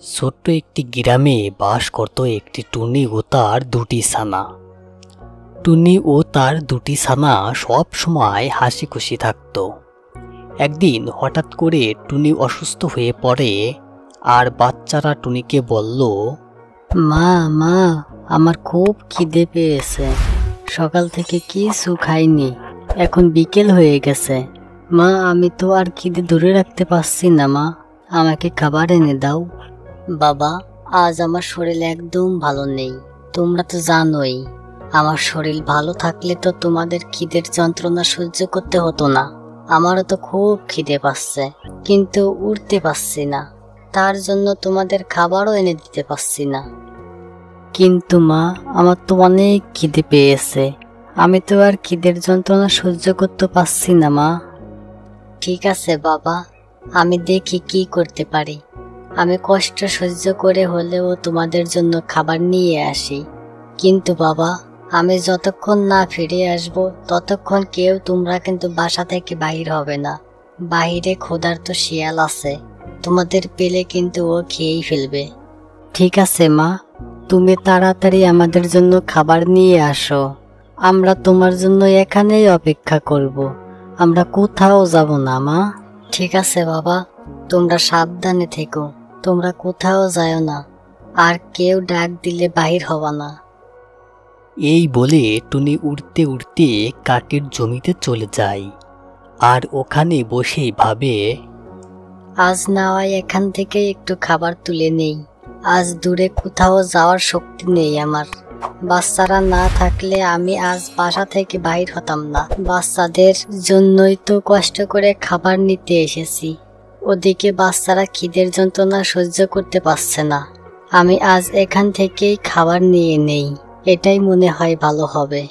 ছোট্ট একটি গ্রামে বাস করত একটি টুনি ও তার দুটি ছানা। টুনি ও তার দুটি ছানা সব সময় হাসি খুশি থাকত। একদিন হঠাৎ করে টুনি অসুস্থ হয়ে পড়ে, আর বাচ্চারা টুনিকে বলল, মা মা আমার খুব খিদে পেয়েছে, সকাল থেকে কিছু খাইনি, এখন বিকেল হয়ে গেছে। মা আমি তো আর খিদে ধরে রাখতে পারছি না, মা আমাকে খাবার এনে দাও। বাবা আজ আমার শরীর একদম ভালো নেই, তোমরা তো জানোই। আমার শরীর ভালো থাকলে তো তোমাদের খিদের যন্ত্রণা সহ্য করতে হতো না। আমারও তো খুব খিদে পাচ্ছে, কিন্তু উঠতে পারছি না, তার জন্য তোমাদের খাবারও এনে দিতে পারছি না। কিন্তু মা আমার তো অনেক খিদে পেয়েছে, আমি তো আর খিদের যন্ত্রণা সহ্য করতে পারছি না মা। ঠিক আছে বাবা, আমি দেখি কি করতে পারি। আমি কষ্ট সহ্য করে হলেও তোমাদের জন্য খাবার নিয়ে আসি। কিন্তু বাবা আমি যতক্ষণ না ফিরে আসব ততক্ষণ কেউ তোমরা কিন্তু বাসা থেকে বাহির হবে না। বাহিরে ক্ষুধার্ত শিয়াল আছে, তোমাদের পেলে কিন্তু ও খেয়েই ফেলবে। ঠিক আছে মা, তুমি তাড়াতাড়ি আমাদের জন্য খাবার নিয়ে আসো। আমরা তোমার জন্য এখানেই অপেক্ষা করব, আমরা কোথাও যাব না মা। ঠিক আছে বাবা, তোমরা সাবধানে থেকো, তোমরা কোথাও যাও না, আর কেউ ডাক দিলে বাহির হবা না। এই বলে টুনি উড়তে উড়তে কাকের জমিতে চলে যায়, আর ওখানে বসেই ভাবে, আজ না হয় এখান থেকে একটু খাবার তুলে নেই। আজ দূরে কোথাও যাওয়ার শক্তি নেই আমার। বাচ্চারা না থাকলে আমি আজ বাসা থেকে বাইর হতাম না। বাচ্চাদের জন্যই তো কষ্ট করে খাবার নিতে এসেছি। ওদিকে বাচ্চারা খিদের যন্ত্রণা সহ্য করতে পারছে না। আমি আজ এখান থেকেই খাবার নিয়ে নেই, এটাই মনে হয় ভালো হবে।